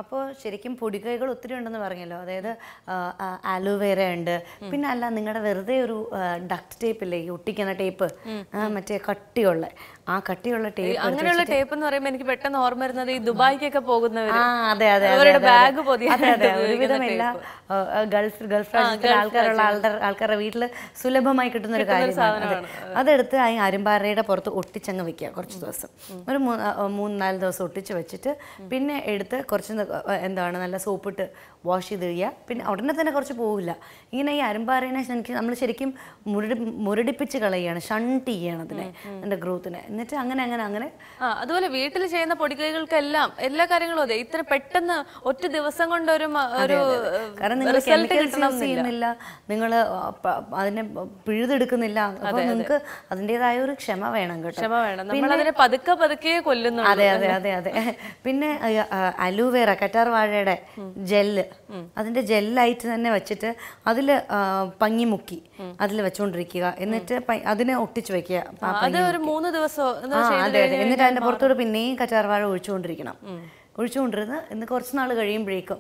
അപ്പോൾ ശരിക്കും പൊടിക്കൈകൾ ഒത്തിരി ഉണ്ടെന്ന് പറഞ്ഞല്ലോ. അതായത് ആലോവേര ഉണ്ട്, പിന്നെ അല്ല നിങ്ങളുടെ വെറുതെ ഒരു ഡക്ട് ടേപ്പ് ഇല്ലേ, ഈ ഒട്ടിക്കുന്ന ടേപ്പ്, മറ്റേ കട്ടിയുള്ള ആ കട്ടിയുള്ള ടേപ്പ്. അങ്ങനെയുള്ള ടേപ്പ് എന്ന് പറയുമ്പോൾ എനിക്ക് പെട്ടെന്ന് ഓർമ്മ വരുന്നത് ഈ ദുബായിക്കൊക്കെ പോകുന്നവർ ബാഗ് ഒരുവിധം എല്ലാ ഗൾഫ് രാജ്യത്തിലെ ആൾക്കാരുടെ വീട്ടിൽ സുലഭമായി കിട്ടുന്ന ഒരു കാര്യമാണ്. അതെടുത്ത് ആ അരുമ്പാറയുടെ പുറത്ത് ഒട്ടിച്ചങ്ങ് വെക്കുക കുറച്ച് ദിവസം, ഒരു 3-4 ദിവസം ഒട്ടിച്ച് വെച്ചിട്ട് പിന്നെ എടുത്ത് കുറച്ച് എന്താണ് നല്ല സോപ്പിട്ട് വാഷ് ചെയ്ത് കഴിയുക. പിന്നെ ഉടനെ തന്നെ കുറച്ച് പോവില്ല. ഇങ്ങനെ ഈ അരുമ്പാറേനെ നമ്മൾ ശരിക്കും മുരടിപ്പിച്ച് കളയുകയാണ്, ഷണ്ട് ചെയ്യണം അതിനെ, അതിൻ്റെ ഗ്രോത്തിനെ. എന്നിട്ട് അങ്ങനെ അതുപോലെ വീട്ടിൽ ചെയ്യുന്ന പൊടിക്കൈകൾക്കെല്ലാം എല്ലാ കാര്യങ്ങളും അതെ ഇത്ര പെട്ടെന്ന് ഒറ്റ ദിവസം കൊണ്ട് ഒരു കാരണം നിങ്ങൾ കെമിക്കൽസ് യൂസ് ചെയ്യുന്നില്ല, നിങ്ങൾ അതിനെ പിഴുതെടുക്കുന്നില്ല. അപ്പൊ നിങ്ങൾക്ക് അതിൻ്റെതായ ഒരു ക്ഷമ വേണം കേട്ടോ, ക്ഷമ വേണം. നമ്മൾ അതിനെ പതുക്കെ പതുക്കെ കൊല്ലുന്നു. അതെ അതെ അതെ അതെ. പിന്നെ അലോവേറ കറ്റാർ വാഴയുടെ ജെല്ല്, അതിന്റെ ജെല്ലായിട്ട് തന്നെ വെച്ചിട്ട് അതിൽ പഞ്ഞി മുക്കി അതിൽ വെച്ചുകൊണ്ടിരിക്കുക. എന്നിട്ട് അതിനെ ഒട്ടിച്ചു വെക്കുക. ഒരു 3 ദിവസം. അതെ അതെ. എന്നിട്ട് അതിന്റെ പുറത്തോട് പിന്നെയും കറ്റാർവാഴ ഒഴിച്ചുകൊണ്ടിരിക്കണം. ഒഴിച്ചുകൊണ്ടിരുന്ന് ഇന്ന് കുറച്ച് നാൾ കഴിയുമ്പോഴേക്കും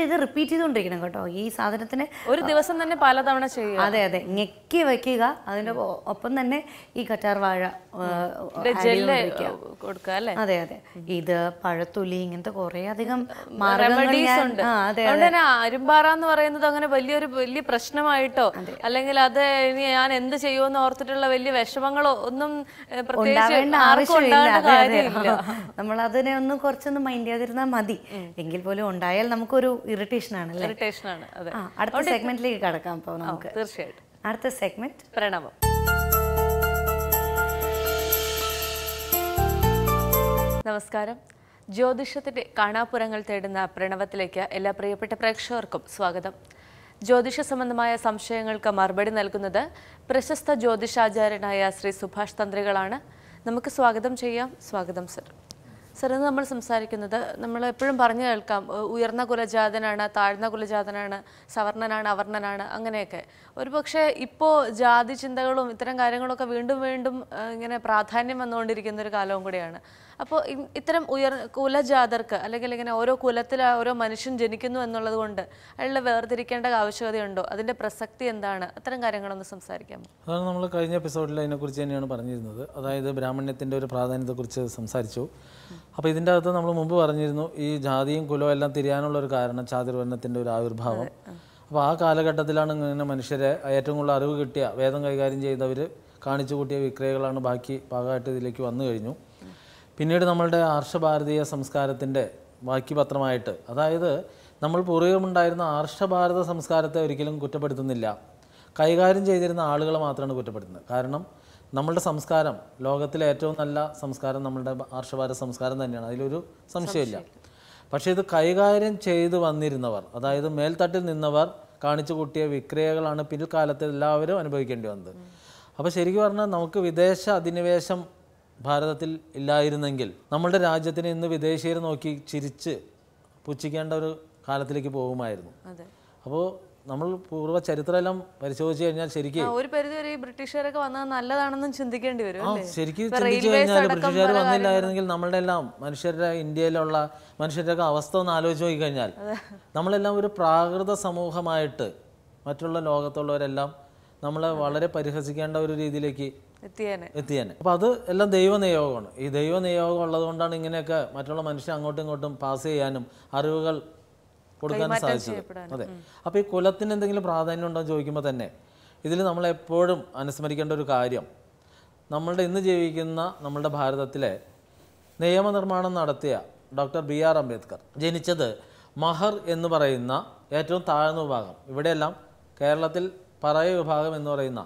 ഇത് റിപ്പീറ്റ് ചെയ്തുകൊണ്ടിരിക്കണം കേട്ടോ. ഈ സാധനത്തിന് ഒരു ദിവസം തന്നെ പലതവണ ചെയ്യുക. അതെ അതെ, ഞെക്കി വെക്കുക. അതിന്റെ ഒപ്പം തന്നെ ഈ കറ്റാർവാഴ കൊടുക്കുക അല്ലേ. അതെ അതെ. ഇത് പഴത്തൊലി ഇങ്ങനത്തെ കുറെ അധികം അരുമ്പാറ എന്ന് പറയുന്നത് അങ്ങനെ വലിയ പ്രശ്നമായിട്ടോ അല്ലെങ്കിൽ അത് ഇനി ഞാൻ എന്ത് ചെയ്യുമെന്ന് ഓർത്തിട്ടുള്ള വലിയ വിഷമങ്ങളോ ഒന്നും പ്രത്യേകിച്ച് ആവശ്യമില്ല. നമ്മൾ അതിനെ ഒന്ന് കുറച്ചൊന്ന് മൈൻഡ് ചെയ്യാതിരുന്നാൽ മതി. എങ്കിൽ പോലും ഉണ്ടായാൽ നമുക്കൊരു ഇറിറ്റേഷൻ ആണ്. അടുത്ത സെഗ്മെന്റിലേക്ക് കടക്കാം. അപ്പോൾ നമുക്ക് തീർച്ചയായിട്ടും അടുത്ത സെഗ്മെന്റ് പ്രണവം. നമസ്കാരം. ജ്യോതിഷത്തിന്റെ കാണാപ്പുറങ്ങൾ തേടുന്ന പ്രണവത്തിലേക്ക് എല്ലാ പ്രിയപ്പെട്ട പ്രേക്ഷകർക്കും സ്വാഗതം. ജ്യോതിഷ സംബന്ധമായ സംശയങ്ങൾക്ക് മറുപടി നൽകുന്നത് പ്രശസ്ത ജ്യോതിഷാചാര്യനായ ശ്രീ സുഭാഷ് തന്ത്രികളാണ്. നമുക്ക് സ്വാഗതം ചെയ്യാം. സ്വാഗതം സർ. സർ, ഇന്ന് നമ്മൾ സംസാരിക്കുന്നത്, നമ്മൾ എപ്പോഴും പറഞ്ഞു കേൾക്കാം, ഉയർന്ന കുലജാതനാണ്, താഴ്ന്ന കുലജാതനാണ്, സവർണനാണ്, അവർണനാണ്, അങ്ങനെയൊക്കെ. ഒരുപക്ഷെ ഇപ്പോൾ ജാതി ചിന്തകളും ഇത്തരം കാര്യങ്ങളൊക്കെ വീണ്ടും വീണ്ടും ഇങ്ങനെ പ്രാധാന്യം വന്നുകൊണ്ടിരിക്കുന്ന ഒരു കാലവും കൂടിയാണ്. അപ്പോൾ ഇത്തരം കുലജാതർക്ക് അല്ലെങ്കിൽ ഇങ്ങനെ ഓരോ കുലത്തിൽ ഓരോ മനുഷ്യൻ ജനിക്കുന്നു എന്നുള്ളത് കൊണ്ട് അയാളെ വേർതിരിക്കേണ്ട ആവശ്യകതയുണ്ടോ? അതിൻ്റെ പ്രസക്തി എന്താണ്? അത്തരം കാര്യങ്ങളൊന്ന് സംസാരിക്കാമോ? അതാണ് നമ്മൾ കഴിഞ്ഞ എപ്പിസോഡിൽ അതിനെക്കുറിച്ച് തന്നെയാണ് പറഞ്ഞിരുന്നത്. അതായത് ബ്രാഹ്മണ്യത്തിൻ്റെ ഒരു പ്രാധാന്യത്തെക്കുറിച്ച് സംസാരിച്ചു. അപ്പോൾ ഇതിൻ്റെ അകത്ത് നമ്മൾ മുമ്പ് പറഞ്ഞിരുന്നു, ഈ ജാതിയും കുലവും എല്ലാം തിരിയാനുള്ള ഒരു കാരണം ചാതുർവർണ്ണത്തിൻ്റെ ഒരു ആവിർഭാവം. അപ്പോൾ ആ കാലഘട്ടത്തിലാണ് ഇങ്ങനെ മനുഷ്യരെ ഏറ്റവും കൂടുതൽ അറിവ് കിട്ടിയ, വേദം കൈകാര്യം ചെയ്തവർ കാണിച്ചു കൂട്ടിയ വിക്രയകളാണ് ബാക്കി ഭാഗമായിട്ട് ഇതിലേക്ക് വന്നു കഴിഞ്ഞു. പിന്നീട് നമ്മളുടെ ആർഷഭാരതീയ സംസ്കാരത്തിൻ്റെ ബാക്കി പത്രമായിട്ട്, അതായത് നമ്മൾ പൂർവികമുണ്ടായിരുന്ന ആർഷഭാരത സംസ്കാരത്തെ ഒരിക്കലും കുറ്റപ്പെടുത്തുന്നില്ല, കൈകാര്യം ചെയ്തിരുന്ന ആളുകളെ മാത്രമാണ് കുറ്റപ്പെടുത്തുന്നത്. കാരണം നമ്മളുടെ സംസ്കാരം, ലോകത്തിലെ ഏറ്റവും നല്ല സംസ്കാരം നമ്മളുടെ ആർഷഭാരത സംസ്കാരം തന്നെയാണ്, അതിലൊരു സംശയമില്ല. പക്ഷേ ഇത് കൈകാര്യം ചെയ്തു വന്നിരുന്നവർ, അതായത് മേൽത്തട്ടിൽ നിന്നവർ കാണിച്ചു കൂട്ടിയ വിക്രയകളാണ് പിൽക്കാലത്ത് എല്ലാവരും അനുഭവിക്കേണ്ടി വന്നത്. അപ്പോൾ ശരിക്കും പറഞ്ഞാൽ നമുക്ക് വിദേശ അധിനിവേശം ഭാരതത്തിൽ ഇല്ലായിരുന്നെങ്കിൽ നമ്മളുടെ രാജ്യത്തിന് ഇന്ന് വിദേശീയർ നോക്കി ചിരിച്ച് പുച്ഛിക്കേണ്ട ഒരു കാലത്തിലേക്ക് പോകുമായിരുന്നു. അപ്പോൾ നമ്മൾ പൂർവ്വ ചരിത്രമെല്ലാം പരിശോധിച്ച് കഴിഞ്ഞാൽ ശരിക്കും ഒരു പരിധിവരെ ഈ ബ്രിട്ടീഷുകാരൊക്കെ വന്നത് നല്ലതാണെന്നും ചിന്തിക്കേണ്ടി വരും. ശരിക്കും ചിന്തിച്ചു കഴിഞ്ഞാൽ ബ്രിട്ടീഷുകാർ വന്നില്ലായിരുന്നെങ്കിൽ നമ്മളുടെ മനുഷ്യരുടെ, ഇന്ത്യയിലുള്ള മനുഷ്യരുടെ അവസ്ഥ ഒന്ന് ആലോചിച്ച് നോക്കിക്കഴിഞ്ഞാൽ നമ്മളെല്ലാം ഒരു പ്രാകൃത സമൂഹമായിട്ട് മറ്റുള്ള ലോകത്തുള്ളവരെല്ലാം നമ്മളെ വളരെ പരിഹസിക്കേണ്ട ഒരു രീതിയിലേക്ക് എത്തിയേനെ. അപ്പോൾ അത് എല്ലാം ദൈവനിയോഗമാണ്. ഈ ദൈവനിയോഗം ഉള്ളത് കൊണ്ടാണ് ഇങ്ങനെയൊക്കെ മറ്റുള്ള മനുഷ്യർ അങ്ങോട്ടും ഇങ്ങോട്ടും പാസ് ചെയ്യാനും അറിവുകൾ കൊടുക്കാൻ സാധിച്ചത്. അതെ. അപ്പോൾ ഈ കുലത്തിന് എന്തെങ്കിലും പ്രാധാന്യം ഉണ്ടോ എന്ന് ചോദിക്കുമ്പോൾ തന്നെ ഇതിൽ നമ്മളെപ്പോഴും അനുസ്മരിക്കേണ്ട ഒരു കാര്യം, നമ്മളുടെ ഇന്ന് ജീവിക്കുന്ന നമ്മളുടെ ഭാരതത്തിലെ നിയമനിർമ്മാണം നടത്തിയ ഡോക്ടർ BR അംബേദ്കർ ജനിച്ചത് മഹർ എന്ന് പറയുന്ന ഏറ്റവും താഴ്ന്ന വിഭാഗം, ഇവിടെയെല്ലാം കേരളത്തിൽ പറയ വിഭാഗം എന്ന് പറയുന്ന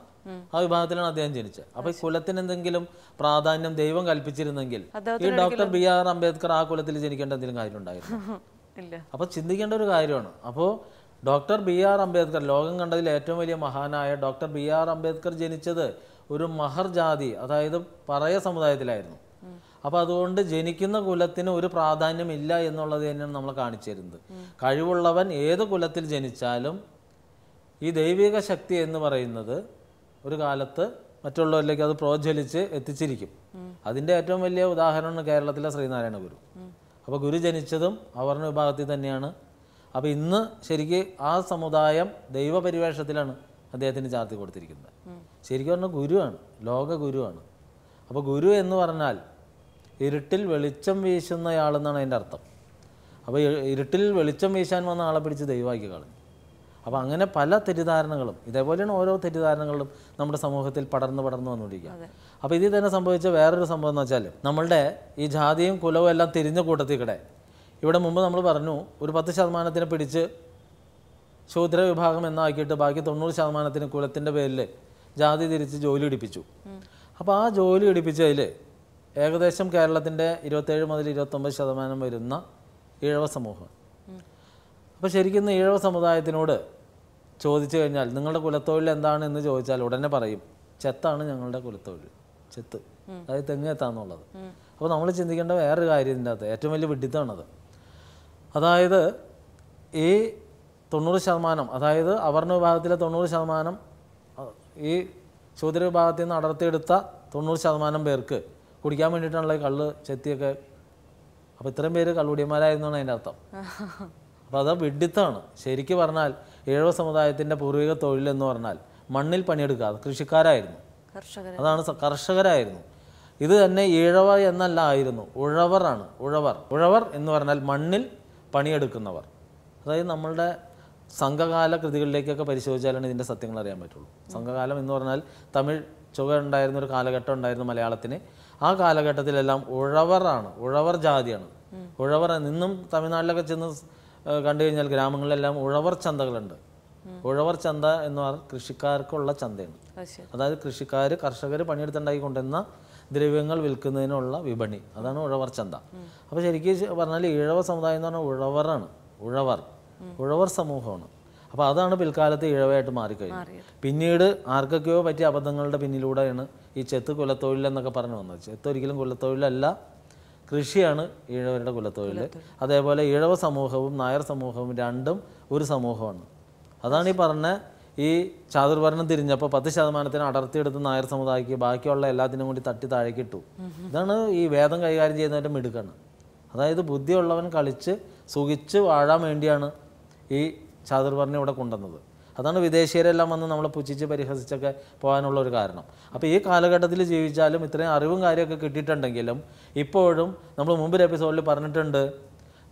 ആ വിഭാഗത്തിലാണ് അദ്ദേഹം ജനിച്ചത്. അപ്പോൾ ഈ കുലത്തിന് എന്തെങ്കിലും പ്രാധാന്യം ദൈവം കൽപ്പിച്ചിരുന്നെങ്കിൽ ഈ ഡോക്ടർ BR അംബേദ്കർ ആ കുലത്തിൽ ജനിക്കേണ്ട എന്തെങ്കിലും കാര്യം ഉണ്ടായിരുന്നു? അപ്പോൾ ചിന്തിക്കേണ്ട ഒരു കാര്യമാണ്. അപ്പോൾ ഡോക്ടർ BR അംബേദ്കർ, ലോകം കണ്ടതിൽ ഏറ്റവും വലിയ മഹാനായ ഡോക്ടർ BR അംബേദ്കർ ജനിച്ചത് ഒരു മഹർ ജാതി, അതായത് പറയ സമുദായത്തിലായിരുന്നു. അപ്പോൾ അതുകൊണ്ട് ജനിക്കുന്ന കുലത്തിന് ഒരു പ്രാധാന്യം ഇല്ല എന്നുള്ളത് തന്നെയാണ് നമ്മൾ കാണിച്ചു തരുന്നത്. കഴിവുള്ളവൻ ഏത് കുലത്തിൽ ജനിച്ചാലും ഈ ദൈവിക ശക്തി എന്ന് പറയുന്നത് ഒരു കാലത്ത് മറ്റുള്ളവരിലേക്ക് അത് പ്രോജ്വലിച്ച് എത്തിച്ചിരിക്കും. അതിൻ്റെ ഏറ്റവും വലിയ ഉദാഹരണമാണ് കേരളത്തിലെ ശ്രീനാരായണ ഗുരു. അപ്പോൾ ഗുരു ജനിച്ചതും അവർണ വിഭാഗത്തിൽ തന്നെയാണ്. അപ്പോൾ ഇന്ന് ശരിക്ക് ആ സമുദായം ദൈവപരിവേഷത്തിലാണ് അദ്ദേഹത്തിന് ചാർത്തി കൊടുത്തിരിക്കുന്നത്. ശരിക്കും പറഞ്ഞാൽ ഗുരുവാണ്, ലോക ഗുരുവാണ്. അപ്പോൾ ഗുരു എന്ന് പറഞ്ഞാൽ ഇരുട്ടിൽ വെളിച്ചം വീശുന്നയാളെന്നാണ് അതിൻ്റെ അർത്ഥം. അപ്പോൾ ഇരുട്ടിൽ വെളിച്ചം വീശാൻ വന്ന ആളെ പിടിച്ച് ദൈവമാക്കി കളഞ്ഞു. അപ്പോൾ അങ്ങനെ പല തെറ്റിദ്ധാരണകളും, ഇതേപോലെയാണ് ഓരോ തെറ്റിദ്ധാരണകളും നമ്മുടെ സമൂഹത്തിൽ പടർന്നു വന്നുകൊണ്ടിരിക്കുക. അപ്പോൾ ഇതിൽ തന്നെ സംഭവിച്ച വേറൊരു സംഭവം എന്ന് വെച്ചാൽ, നമ്മളുടെ ഈ ജാതിയും കുലവും എല്ലാം തിരിഞ്ഞ കൂട്ടത്തിൽക്കിടെ ഇവിടെ മുമ്പ് നമ്മൾ പറഞ്ഞു ഒരു 10% പിടിച്ച് ശൂദ്ര വിഭാഗം എന്നാക്കിയിട്ട് ബാക്കി 90% കുലത്തിൻ്റെ പേരിൽ ജാതി തിരിച്ച് ജോലി ഇടിപ്പിച്ചു. അപ്പോൾ ആ ജോലി ഇടിപ്പിച്ചതിൽ ഏകദേശം കേരളത്തിൻ്റെ 27 മുതൽ 29% വരുന്ന ഈഴവ സമൂഹം. അപ്പോൾ ശരിക്കും ഈഴവ സമുദായത്തിനോട് ചോദിച്ചു കഴിഞ്ഞാൽ നിങ്ങളുടെ കുലത്തൊഴിൽ എന്താണ് എന്ന് ചോദിച്ചാൽ ഉടനെ പറയും ചെത്താണ് ഞങ്ങളുടെ കുലത്തൊഴിൽ, ചെത്ത്, അതായത് തെങ്ങ് എത്താന്നുള്ളത്. അപ്പോൾ നമ്മൾ ചിന്തിക്കേണ്ട വേറൊരു കാര്യം ഇതിൻ്റെ അകത്ത് ഏറ്റവും വലിയ വിഡിത്തമാണത്. അതായത് ഈ 90%, അതായത് അവർണ വിഭാഗത്തിലെ 90%, ഈ ശൂദ്ര വിഭാഗത്തിൽ നിന്ന് അടർത്തിയെടുത്ത 90% പേർക്ക് കുടിക്കാൻ വേണ്ടിയിട്ടാണല്ലോ ഈ കള്ള് ചെത്തിയൊക്കെ. അപ്പോൾ ഇത്രയും പേര് കള്ളുടിയന്മാരായിരുന്നാണ് അതിൻ്റെ അർത്ഥം. അപ്പോൾ അത് വിഡിത്തമാണ്. ശരിക്കും പറഞ്ഞാൽ ഈഴവ സമുദായത്തിൻ്റെ പൂർവിക തൊഴിലെന്ന് പറഞ്ഞാൽ മണ്ണിൽ പണിയെടുക്കുക, കൃഷിക്കാരായിരുന്നു, അതാണ് കർഷകരായിരുന്നു. ഇത് തന്നെ ഈഴവ എന്നല്ല ആയിരുന്നു, ഉഴവറാണ്. ഉഴവർ എന്ന് പറഞ്ഞാൽ മണ്ണിൽ പണിയെടുക്കുന്നവർ. അതായത് നമ്മളുടെ സംഘകാല കൃതികളിലേക്കൊക്കെ പരിശോധിച്ചാലാണ് ഇതിൻ്റെ സത്യങ്ങൾ അറിയാൻ പറ്റുള്ളൂ. സംഘകാലം എന്ന് പറഞ്ഞാൽ തമിഴ് ചുവ ഉണ്ടായിരുന്ന ഒരു കാലഘട്ടം ഉണ്ടായിരുന്നു മലയാളത്തിന്. ആ കാലഘട്ടത്തിലെല്ലാം ഉഴവറാണ്, ഉഴവർ ജാതിയാണ്. ഉഴവർ ഇന്നും തമിഴ്നാട്ടിലൊക്കെ ചെന്ന് കണ്ടു കഴിഞ്ഞാൽ ഗ്രാമങ്ങളിലെല്ലാം ഉഴവർ ചന്തകളുണ്ട്. ഉഴവർ ചന്ത എന്ന് പറഞ്ഞാൽ കൃഷിക്കാർക്കുള്ള ചന്തയാണ്. അതായത് കർഷകർ പണിയെടുത്തുണ്ടാക്കി കൊണ്ടുവന്ന ദ്രവ്യങ്ങൾ വിൽക്കുന്നതിനുള്ള വിപണി, അതാണ് ഉഴവർ ചന്ത. അപ്പോൾ ശരിക്കും പറഞ്ഞാൽ ഈഴവ സമുദായം എന്ന് പറഞ്ഞാൽ ഉഴവറാണ്, ഉഴവർ സമൂഹമാണ്. അപ്പോൾ അതാണ് പിൽക്കാലത്ത് ഈഴവയായിട്ട് മാറിക്കഴിഞ്ഞു. പിന്നീട് ആർക്കൊക്കെയോ പറ്റിയ അബദ്ധങ്ങളുടെ പിന്നിലൂടെയാണ് ഈ ചെത്ത് കുലത്തൊഴിൽ എന്നൊക്കെ പറഞ്ഞു വന്നത്. ചെത്ത് ഒരിക്കലും കുലത്തൊഴിലല്ല, കൃഷിയാണ് ഈഴവരുടെ കുലത്തൊഴിൽ. അതേപോലെ ഈഴവ സമൂഹവും നായർ സമൂഹവും രണ്ടും ഒരു സമൂഹമാണ്. അതാണ് ഈ പറഞ്ഞ ഈ ചാതുർവർണ്ണം തിരിഞ്ഞപ്പോൾ 10% അടർത്തിയെടുത്ത് നായർ സമുദായിക്ക് ബാക്കിയുള്ള എല്ലാത്തിനും കൂടി തട്ടി താഴേക്കിട്ടു. ഇതാണ് ഈ വേദം കൈകാര്യം ചെയ്യുന്നതിൻ്റെ മിടുക്കാണ്. അതായത് ബുദ്ധിയുള്ളവൻ കളിച്ച് സുഖിച്ച് വാഴാൻ വേണ്ടിയാണ് ഈ ചാതുർവർണ്ണം ഇവിടെ കൊണ്ടുവന്നത്. അതാണ് വിദേശീയരെല്ലാം വന്ന് നമ്മളെ പുച്ഛിച്ച് പരിഹസിച്ചൊക്കെ പോകാനുള്ള ഒരു കാരണം. അപ്പോൾ ഈ കാലഘട്ടത്തിൽ ജീവിച്ചാലും ഇത്രയും അറിവും കാര്യമൊക്കെ കിട്ടിയിട്ടുണ്ടെങ്കിലും ഇപ്പോഴും നമ്മൾ മുമ്പൊരു എപ്പിസോഡിൽ പറഞ്ഞിട്ടുണ്ട്,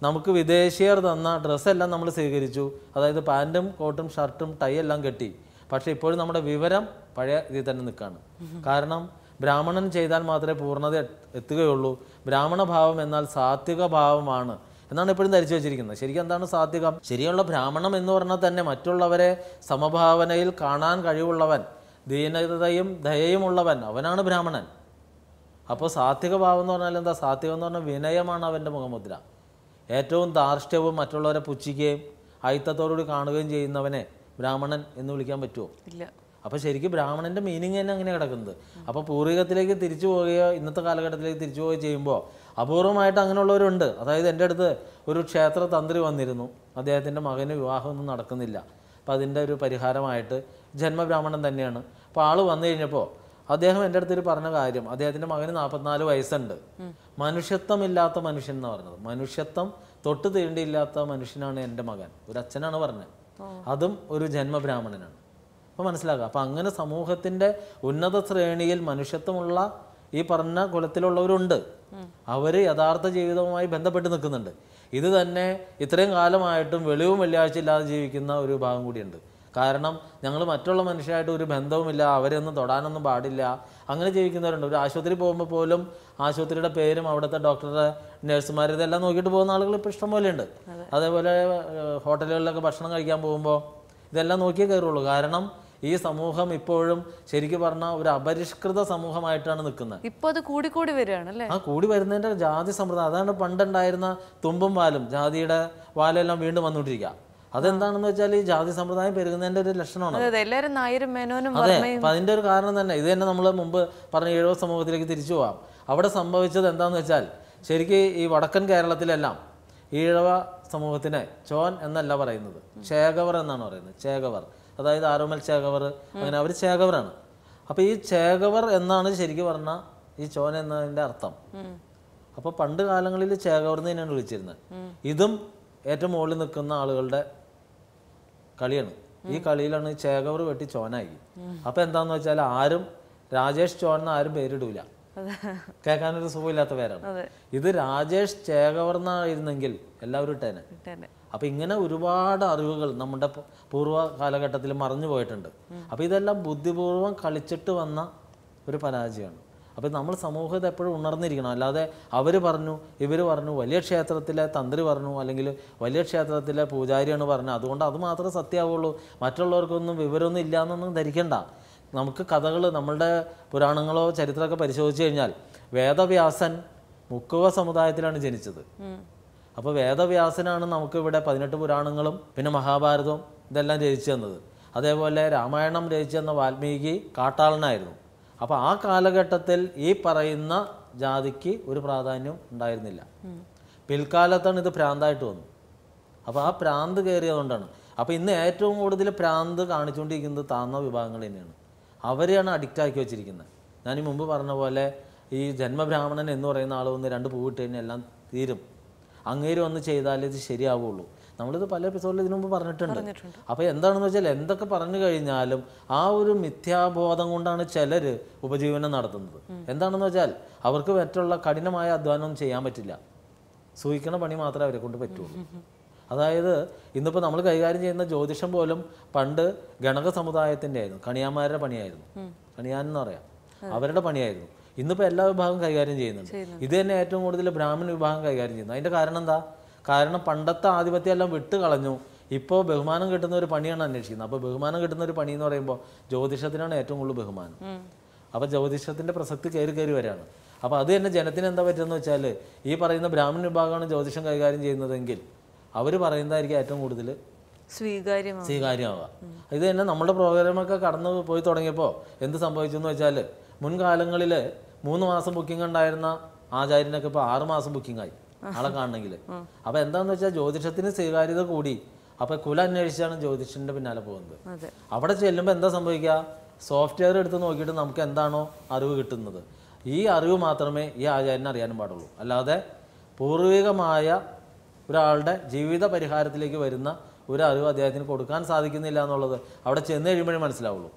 നമുക്ക് വിദേശീയർ തന്ന ഡ്രസ്സെല്ലാം നമ്മൾ സ്വീകരിച്ചു. അതായത് പാൻറ്റും കോട്ടും ഷർട്ടും ടൈ എല്ലാം കെട്ടി. പക്ഷേ ഇപ്പോഴും നമ്മുടെ വിവരം പഴയ ഇതിൽ തന്നെ നിൽക്കുകയാണ്. കാരണം ബ്രാഹ്മണൻ ചെയ്താൽ മാത്രമേ പൂർണ്ണത എത്തുകയുള്ളൂ. ബ്രാഹ്മണ ഭാവം എന്നാൽ സാത്വിക ഭാവമാണ് എന്നാണ് എപ്പോഴും ധരിച്ചു വെച്ചിരിക്കുന്നത്. ശരിക്കും എന്താണ് സാത്വികം? ശരിയുള്ള ബ്രാഹ്മണം എന്ന് പറഞ്ഞാൽ തന്നെ മറ്റുള്ളവരെ സമഭാവനയിൽ കാണാൻ കഴിവുള്ളവൻ, ദീനതയും ദയയുമുള്ളവൻ, അവനാണ് ബ്രാഹ്മണൻ. അപ്പോൾ സാത്വിക ഭാവം എന്ന് പറഞ്ഞാൽ എന്താ? സാത്വികം എന്ന് പറഞ്ഞാൽ വിനയമാണ് അവൻ്റെ മുഖമുദ്ര. ഏറ്റവും ധാർഷ്ട്യവും മറ്റുള്ളവരെ പുച്ഛിക്കുകയും അയിത്തത്തോടുകൂടി കാണുകയും ചെയ്യുന്നവനെ ബ്രാഹ്മണൻ എന്ന് വിളിക്കാൻ പറ്റുമോ? ഇല്ല. അപ്പോൾ ശരിക്കും ബ്രാഹ്മണൻ്റെ മീനിങ് തന്നെ അങ്ങനെ കിടക്കുന്നത്. അപ്പോൾ പൂർവികത്തിലേക്ക് തിരിച്ചു പോവുകയോ ഇന്നത്തെ കാലഘട്ടത്തിലേക്ക് തിരിച്ചു പോവുകയോ ചെയ്യുമ്പോൾ അപൂർവമായിട്ട് അങ്ങനെയുള്ളവരുണ്ട്. അതായത് എൻ്റെ അടുത്ത് ഒരു ക്ഷേത്ര തന്ത്രി വന്നിരുന്നു, അദ്ദേഹത്തിൻ്റെ മകന് വിവാഹമൊന്നും നടക്കുന്നില്ല. അപ്പോൾ അതിൻ്റെ ഒരു പരിഹാരമായിട്ട് ജന്മബ്രാഹ്മണൻ തന്നെയാണ്. അപ്പോൾ ആൾ വന്നു കഴിഞ്ഞപ്പോൾ അദ്ദേഹം എൻ്റെ അടുത്തൊരു പറഞ്ഞ കാര്യം, അദ്ദേഹത്തിൻ്റെ മകന് 44 വയസ്സുണ്ട്, മനുഷ്യത്വമില്ലാത്ത മനുഷ്യൻ എന്ന് പറഞ്ഞത്. മനുഷ്യത്വം തൊട്ട് തീണ്ടിയില്ലാത്ത മനുഷ്യനാണ് എൻ്റെ മകൻ, ഒരു അച്ഛനാണ് പറഞ്ഞത്, അതും ഒരു ജന്മബ്രാഹ്മണനാണ്. അപ്പോൾ മനസ്സിലാക്കുക. അപ്പോൾ അങ്ങനെ സമൂഹത്തിൻ്റെ ഉന്നത ശ്രേണിയിൽ മനുഷ്യത്വമുള്ള ഈ പറഞ്ഞ കുലത്തിലുള്ളവരുണ്ട്. അവർ യഥാർത്ഥ ജീവിതവുമായി ബന്ധപ്പെട്ട് നിൽക്കുന്നുണ്ട്. ഇത് തന്നെ ഇത്രയും കാലമായിട്ടും വെളിവും വെള്ളിയാഴ്ച ഇല്ലാതെ ജീവിക്കുന്ന ഒരു ഭാഗം കൂടിയുണ്ട്. കാരണം ഞങ്ങൾ മറ്റുള്ള മനുഷ്യരായിട്ട് ഒരു ബന്ധവുമില്ല, അവരെയൊന്നും തൊടാനൊന്നും പാടില്ല, അങ്ങനെ ജീവിക്കുന്നവരുണ്ട്. ഒരു ആശുപത്രി പോകുമ്പോൾ പോലും ആശുപത്രിയുടെ പേരും അവിടുത്തെ ഡോക്ടറുടെ നഴ്സുമാർ ഇതെല്ലാം നോക്കിയിട്ട് പോകുന്ന ആളുകൾ ഇപ്പോൾ ഇഷ്ടം പോലെ ഉണ്ട്. അതേപോലെ ഹോട്ടലുകളിലൊക്കെ ഭക്ഷണം കഴിക്കാൻ പോകുമ്പോൾ ഇതെല്ലാം നോക്കിയേ കയറുള്ളൂ. കാരണം ഈ സമൂഹം ഇപ്പോഴും ശരിക്കും പറഞ്ഞാൽ ഒരു അപരിഷ്കൃത സമൂഹമായിട്ടാണ് നിൽക്കുന്നത്. ഇപ്പോൾ അത് കൂടിക്കൂടി വരികയാണ് അല്ലേ? കൂടി വരുന്നതിൻ്റെ ജാതി സമ്പ്രദായം അതാണ്. പണ്ടുണ്ടായിരുന്ന തുമ്പും വാലും, ജാതിയുടെ വാലെല്ലാം വീണ്ടും വന്നുകൊണ്ടിരിക്കുക. അതെന്താണെന്ന് വെച്ചാൽ ഈ ജാതി സമ്പ്രദായം പെരുകുന്നതിൻ്റെ ഒരു ലക്ഷണമാണ്. അതെ, അപ്പം അതിൻ്റെ ഒരു കാരണം തന്നെ ഇത് തന്നെ നമ്മൾ മുമ്പ് പറഞ്ഞ ഈഴവ സമൂഹത്തിലേക്ക് തിരിച്ചു പോകാം. അവിടെ സംഭവിച്ചത് എന്താണെന്ന് വെച്ചാൽ ശരിക്കും ഈ വടക്കൻ കേരളത്തിലെല്ലാം ഈഴവ സമൂഹത്തിനെ ചോൻ എന്നല്ല പറയുന്നത്, ചേകവർ എന്നാണ് പറയുന്നത്. ചേകവർ, അതായത് ആരോമൽ ചേകവർ, അങ്ങനെ അവർ ചേകവറാണ്. അപ്പോൾ ഈ ചേകവർ എന്നാണ് ശരിക്കും പറഞ്ഞാൽ ഈ ചോൻ എന്നതിൻ്റെ അർത്ഥം. അപ്പോൾ പണ്ട് കാലങ്ങളിൽ ചേകവർന്ന് തന്നെയാണ് വിളിച്ചിരുന്നത്. ഇതും ഏറ്റവും മുകളിൽ നിൽക്കുന്ന ആളുകളുടെ കളിയാണ്. ഈ കളിയിലാണ് ചേകവർ വെട്ടി ചോനായി. അപ്പോൾ എന്താണെന്ന് വെച്ചാൽ ആരും രാജേഷ് ചോൻ ആരും പേരിടൂല, കേൾക്കാനൊരു സുഖമില്ലാത്ത പേരാണ്. ഇത് രാജേഷ് ചേകവർന്നായിരുന്നെങ്കിൽ എല്ലാവരും ഇട്ടേനെ. അപ്പം ഇങ്ങനെ ഒരുപാട് അറിവുകൾ നമ്മുടെ പൂർവ്വ കാലഘട്ടത്തിൽ മറഞ്ഞു പോയിട്ടുണ്ട്. അപ്പോൾ ഇതെല്ലാം ബുദ്ധിപൂർവ്വം കളിച്ചിട്ട് വന്ന ഒരു പരാജയമാണ്. അപ്പം നമ്മൾ സമൂഹത്തെ എപ്പോഴും ഉണർന്നിരിക്കണം. അല്ലാതെ അവർ പറഞ്ഞു, ഇവർ പറഞ്ഞു, വലിയ ക്ഷേത്രത്തിലെ തന്ത്രി പറഞ്ഞു, അല്ലെങ്കിൽ വലിയ ക്ഷേത്രത്തിലെ പൂജാരിയാണ് പറഞ്ഞു, അതുകൊണ്ട് അത് മാത്രമേ സത്യമാവുള്ളൂ, മറ്റുള്ളവർക്കൊന്നും വിവരമൊന്നും ഇല്ല എന്നൊന്നും ധരിക്കണ്ട. നമുക്ക് കഥകൾ, നമ്മളുടെ പുരാണങ്ങളോ ചരിത്രമൊക്കെ പരിശോധിച്ച് കഴിഞ്ഞാൽ വേദവ്യാസൻ മുക്കുവ സമുദായത്തിലാണ് ജനിച്ചത്. അപ്പോൾ വേദവ്യാസനാണ് നമുക്കിവിടെ 18 പുരാണങ്ങളും പിന്നെ മഹാഭാരതവും ഇതെല്ലാം രചിച്ചു തന്നത്. അതേപോലെ രാമായണം രചിച്ചു തന്ന വാൽമീകി കാട്ടാളനായിരുന്നു. അപ്പോൾ ആ കാലഘട്ടത്തിൽ ഈ പറയുന്ന ജാതിക്ക് ഒരു പ്രാധാന്യം ഉണ്ടായിരുന്നില്ല. പിൽക്കാലത്താണ് ഇത് ഭ്രാന്തായിട്ട് വന്നു. അപ്പോൾ ആ ഭ്രാന്ത് കയറിയതുകൊണ്ടാണ്. അപ്പോൾ ഇന്ന് ഏറ്റവും കൂടുതൽ ഭ്രാന്ത് കാണിച്ചുകൊണ്ടിരിക്കുന്നത് താഴ്ന്ന വിഭാഗങ്ങൾ തന്നെയാണ്. അവരെയാണ് അഡിക്റ്റാക്കി വെച്ചിരിക്കുന്നത്. ഞാൻ ഈ മുമ്പ് പറഞ്ഞ പോലെ ഈ ജന്മബ്രാഹ്മണൻ എന്ന് പറയുന്ന ആൾ വന്ന് 2 പൂവിട്ട് കഴിഞ്ഞാൽ എല്ലാം തീരും, അങ്ങേര് വന്ന് ചെയ്താലേ ഇത് ശരിയാവുള്ളൂ. നമ്മളിത് പല എപ്പിസോഡിൽ ഇതിനു മുമ്പ് പറഞ്ഞിട്ടുണ്ട്. അപ്പോൾ എന്താണെന്ന് വെച്ചാൽ എന്തൊക്കെ പറഞ്ഞു കഴിഞ്ഞാലും ആ ഒരു മിഥ്യാബോധം കൊണ്ടാണ് ചിലർ ഉപജീവനം നടത്തുന്നത്. എന്താണെന്ന് വെച്ചാൽ അവർക്ക് മറ്റുള്ള കഠിനമായ അധ്വാനം ചെയ്യാൻ പറ്റില്ല, സൂഹിക്കണ പണി മാത്രമേ അവരെ കൊണ്ട് പറ്റുള്ളൂ. അതായത് ഇന്നിപ്പോൾ നമ്മൾ കൈകാര്യം ചെയ്യുന്ന ജ്യോതിഷം പോലും പണ്ട് ഗണക സമുദായത്തിൻ്റെ ആയിരുന്നു, കണിയാന്മാരുടെ പണിയായിരുന്നു. കണിയാൻ എന്ന് പറയാം, അവരുടെ പണിയായിരുന്നു. ഇന്നിപ്പോൾ എല്ലാ വിഭാഗവും കൈകാര്യം ചെയ്യുന്നുണ്ട്. ഇത് തന്നെ ഏറ്റവും കൂടുതൽ ബ്രാഹ്മണ വിഭാഗം കൈകാര്യം ചെയ്യുന്നു. അതിൻ്റെ കാരണം എന്താ? കാരണം പണ്ടത്തെ ആധിപത്യം എല്ലാം വിട്ട് കളഞ്ഞു. ഇപ്പോൾ ബഹുമാനം കിട്ടുന്ന ഒരു പണിയാണ് അന്വേഷിക്കുന്നത്. അപ്പോൾ ബഹുമാനം കിട്ടുന്ന ഒരു പണി എന്ന് പറയുമ്പോൾ ജ്യോതിഷത്തിനാണ് ഏറ്റവും കൂടുതൽ ബഹുമാനം. അപ്പോൾ ജ്യോതിഷത്തിൻ്റെ പ്രസക്തി കയറി വരികയാണ്. അപ്പോൾ അത് തന്നെ ജനത്തിന് എന്താ പറ്റുമെന്ന് വെച്ചാൽ ഈ പറയുന്ന ബ്രാഹ്മണ വിഭാഗമാണ് ജ്യോതിഷം കൈകാര്യം ചെയ്യുന്നതെങ്കിൽ അവർ പറയുന്നതായിരിക്കും ഏറ്റവും കൂടുതൽ സ്വീകാര്യമാവുക. ഇത് തന്നെ നമ്മുടെ പ്രോഗ്രാമൊക്കെ കടന്നു പോയി തുടങ്ങിയപ്പോൾ എന്ത് സംഭവിച്ചു എന്ന് വെച്ചാൽ മുൻകാലങ്ങളിൽ 3 മാസം ബുക്കിംഗ് ഉണ്ടായിരുന്ന ആചാര്യനൊക്കെ ഇപ്പോൾ 6 മാസം ബുക്കിംഗ് ആയി ആളെ കാണണമെങ്കിൽ. അപ്പോൾ എന്താണെന്ന് വെച്ചാൽ ജ്യോതിഷത്തിന് സ്വീകാര്യത കൂടി. അപ്പോൾ കുല അന്വേഷിച്ചാണ് ജ്യോതിഷൻ്റെ പിന്നാലെ പോകുന്നത്. അവിടെ ചെല്ലുമ്പോൾ എന്താ സംഭവിക്കുക? സോഫ്റ്റ്വെയർ എടുത്ത് നോക്കിയിട്ട് നമുക്ക് എന്താണോ അറിവ് കിട്ടുന്നത്, ഈ അറിവ് മാത്രമേ ഈ ആചാര്യനെ അറിയാനും പാടുള്ളൂ. അല്ലാതെ പൂർവികമായ ഒരാളുടെ ജീവിത പരിഹാരത്തിലേക്ക് വരുന്ന ഒരു അറിവ് അദ്ദേഹത്തിന് കൊടുക്കാൻ സാധിക്കുന്നില്ല എന്നുള്ളത് അവിടെ ചെന്ന് കഴിയുമ്പോഴേ മനസ്സിലാവുള്ളൂ.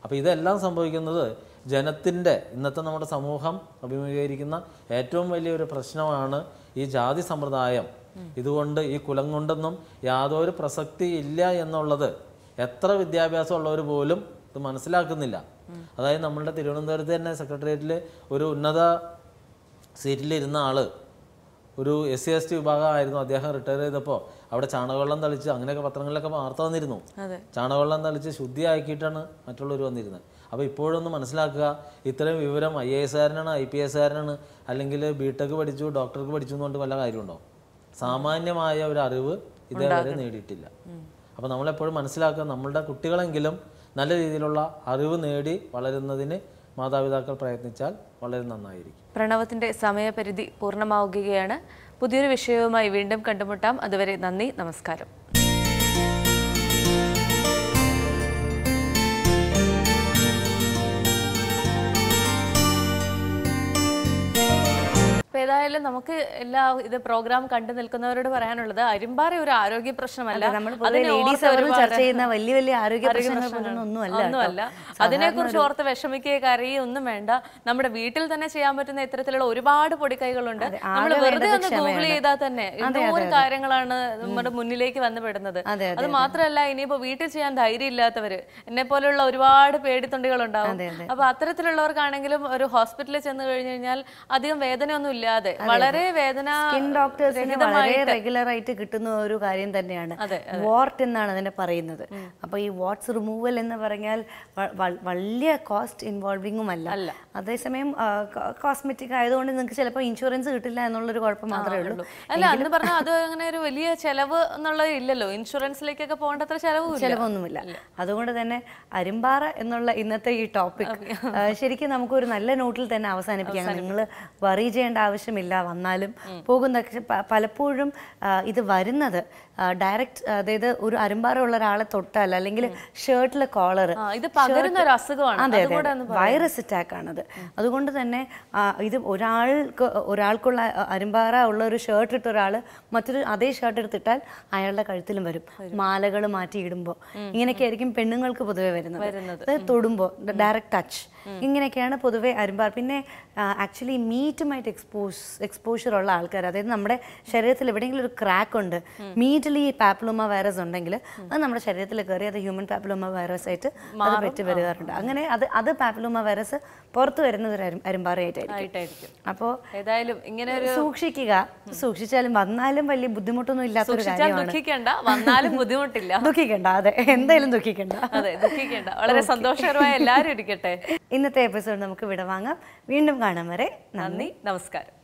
അപ്പോൾ ഇതെല്ലാം സംഭവിക്കുന്നത് ജനത്തിൻ്റെ, ഇന്നത്തെ നമ്മുടെ സമൂഹം അഭിമുഖീകരിക്കുന്ന ഏറ്റവും വലിയൊരു പ്രശ്നമാണ് ഈ ജാതി സമ്പ്രദായം. ഇതുകൊണ്ട് ഈ കുലം കൊണ്ടൊന്നും യാതൊരു പ്രസക്തി ഇല്ല എന്നുള്ളത് എത്ര വിദ്യാഭ്യാസം ഉള്ളവർ പോലും ഇത് മനസ്സിലാക്കുന്നില്ല. അതായത് നമ്മളുടെ തിരുവനന്തപുരത്ത് തന്നെ സെക്രട്ടേറിയറ്റിൽ ഒരു ഉന്നത സീറ്റിലിരുന്ന ആൾ ഒരു SC/ST വിഭാഗമായിരുന്നു. അദ്ദേഹം റിട്ടയർ ചെയ്തപ്പോൾ അവിടെ ചാണകവെള്ളം തളിച്ച്, അങ്ങനെയൊക്കെ പത്രങ്ങളിലൊക്കെ വാർത്ത വന്നിരുന്നു, ചാണകവെള്ളം തളിച്ച് ശുദ്ധിയാക്കിയിട്ടാണ് മറ്റുള്ളവർ വന്നിരുന്നത്. അപ്പോൾ ഇപ്പോഴൊന്ന് മനസ്സിലാക്കുക, ഇത്രയും വിവരം IAS-കാരനാണ്, IPS-കാരനാണ്, അല്ലെങ്കിൽ BTech പഠിച്ചു, ഡോക്ടർക്ക് പഠിച്ചു എന്നുകൊണ്ട് വല്ല കാര്യമുണ്ടോ? സാമാന്യമായ ഒരു അറിവ് ഇതേവരെ നേടിയിട്ടില്ല. അപ്പോൾ നമ്മളെപ്പോഴും മനസ്സിലാക്കുക, നമ്മളുടെ കുട്ടികളെങ്കിലും നല്ല രീതിയിലുള്ള അറിവ് നേടി വളരുന്നതിന് മാതാപിതാക്കൾ പ്രയത്നിച്ചാൽ വളരെ നന്നായിരിക്കും. പ്രണവത്തിന്റെ സമയപരിധി പൂർണ്ണമാവുകയാണ്. പുതിയൊരു വിഷയവുമായി വീണ്ടും കണ്ടുമുട്ടാം. അതുവരെ നന്ദി, നമസ്കാരം. ഏതായാലും നമുക്ക് എല്ലാ ഇത് പ്രോഗ്രാം കണ്ടു നിൽക്കുന്നവരോട് പറയാനുള്ളത്, അരിമ്പാറ ഒരു ആരോഗ്യ പ്രശ്നമല്ല, ഒന്നുമല്ല. അതിനെക്കുറിച്ച് ഓർത്ത് വിഷമിക്കുകയോ കരയോ ഒന്നും വേണ്ട. നമ്മുടെ വീട്ടിൽ തന്നെ ചെയ്യാൻ പറ്റുന്ന ഇത്തരത്തിലുള്ള ഒരുപാട് പൊടിക്കൈകളുണ്ട്. നമ്മൾ വെറുതെ ഒന്ന് ഗൂഗിൾ ചെയ്താൽ തന്നെ എന്തോരം കാര്യങ്ങളാണ് നമ്മുടെ മുന്നിലേക്ക് വന്നു പെടുന്നത്. അത് മാത്രമല്ല, ഇനിയിപ്പോ വീട്ടിൽ ചെയ്യാൻ ധൈര്യം ഇല്ലാത്തവര്, എന്നെ പോലെയുള്ള ഒരുപാട് പേടിത്തൊണ്ടികൾ ഉണ്ടാവും. അപ്പൊ അത്തരത്തിലുള്ളവർക്കാണെങ്കിലും ഒരു ഹോസ്പിറ്റലിൽ ചെന്ന് കഴിഞ്ഞു കഴിഞ്ഞാൽ അധികം വേദനയൊന്നും ഇല്ലാതെ വളരെ വേദന റെഗുലർ ആയിട്ട് കിട്ടുന്ന ഒരു കാര്യം തന്നെയാണ് വാർട്ട് എന്നാണ് അതിനെ പറയുന്നത്. അപ്പൊ ഈ വാട്ട്സ് റിമൂവൽ എന്ന് പറഞ്ഞാൽ വലിയ കോസ്റ്റ് ഇൻവോൾവിംഗും അല്ല. അതേസമയം കോസ്മെറ്റിക് ആയതുകൊണ്ട് നിങ്ങൾക്ക് ചിലപ്പോൾ ഇൻഷുറൻസ് കിട്ടില്ല എന്നുള്ളൊരു കുഴപ്പം മാത്രമേ ഉള്ളൂ. അല്ല, എന്ന് പറഞ്ഞാൽ അത് അങ്ങനെ ഒരു വലിയ ചെലവ് എന്നുള്ളത് ഇല്ലല്ലോ. ഇൻഷുറൻസിലേക്കൊക്കെ പോകേണ്ടത്ര ചെലവൊന്നുമില്ല. അതുകൊണ്ട് തന്നെ അരിമ്പാറ എന്നുള്ള ഇന്നത്തെ ഈ ടോപ്പിക് ശരിക്കും നമുക്കൊരു നല്ല നോട്ടിൽ തന്നെ അവസാനിപ്പിക്കാം. നിങ്ങൾ വറി ചെയ്യേണ്ട ആവശ്യം ആവശ്യമില്ല, വന്നാലും പോകുന്ന. പലപ്പോഴും ഇത് വരുന്നത് ഡയറക്റ്റ്, അതായത് ഒരു അരുമ്പാറയുള്ള ഒരാളെ തൊട്ടാൽ അല്ലെങ്കിൽ ഷർട്ടിലെ കോളർ, അതെ അതെ വൈറസ് അറ്റാക്ക് ആണത്. അതുകൊണ്ട് തന്നെ ഇത് ഒരാൾക്കുള്ള അരുമ്പാറ ഉള്ള ഒരു ഷർട്ട് ഇട്ട ഒരാൾ മറ്റൊരു അതേ ഷർട്ട് എടുത്തിട്ടാൽ അയാളുടെ കഴുത്തിലും വരും. മാലകൾ മാറ്റി ഇടുമ്പോൾ ഇങ്ങനെയൊക്കെ ആയിരിക്കും പെണ്ണുങ്ങൾക്ക് പൊതുവെ വരുന്നത്. തൊടുമ്പോൾ ഡയറക്റ്റ് ടച്ച്, ഇങ്ങനെയൊക്കെയാണ് പൊതുവെ അരുമ്പാർ. പിന്നെ ആക്ച്വലി മീറ്റുമായിട്ട് എക്സ്പോഷർ ഉള്ള ആൾക്കാർ, അതായത് നമ്മുടെ ശരീരത്തിൽ എവിടെയെങ്കിലും ഒരു ക്രാക്ക് ഉണ്ട്, മീറ്റിൽ ഈ പാപ്പിലോമ വൈറസ് ഉണ്ടെങ്കിൽ അത് നമ്മുടെ ശരീരത്തിൽ കയറി അത് ഹ്യൂമൻ പാപ്പിലോമ വൈറസ് ആയിട്ട് അത് പറ്റി വരാറുണ്ട്. അങ്ങനെ അത് പാപ്പിലോമ വൈറസ് പുറത്ത് വരുന്നത് ഒരു അരുമ്പാറയായിട്ടായിരിക്കും. അപ്പോൾ ഏതായാലും ഇങ്ങനെ സൂക്ഷിക്കുക. സൂക്ഷിച്ചാലും വന്നാലും വലിയ ബുദ്ധിമുട്ടൊന്നും ഇല്ലാത്തൊരു കാര്യമാണ്. വന്നാലും ബുദ്ധിമുട്ടില്ല, ദുഃഖിക്കണ്ട. അതെ, എന്തായാലും ദുഃഖിക്കണ്ട. അതെ, ദുഃഖിക്കണ്ട. വളരെ സന്തോഷകരമായ എല്ലാവരും ഇരിക്കട്ടെ. ഇന്നത്തെ എപ്പിസോഡ് നമുക്ക് വിടവാങ്ങാം. വീണ്ടും കാണാം വരെ നന്ദി, നമസ്കാരം.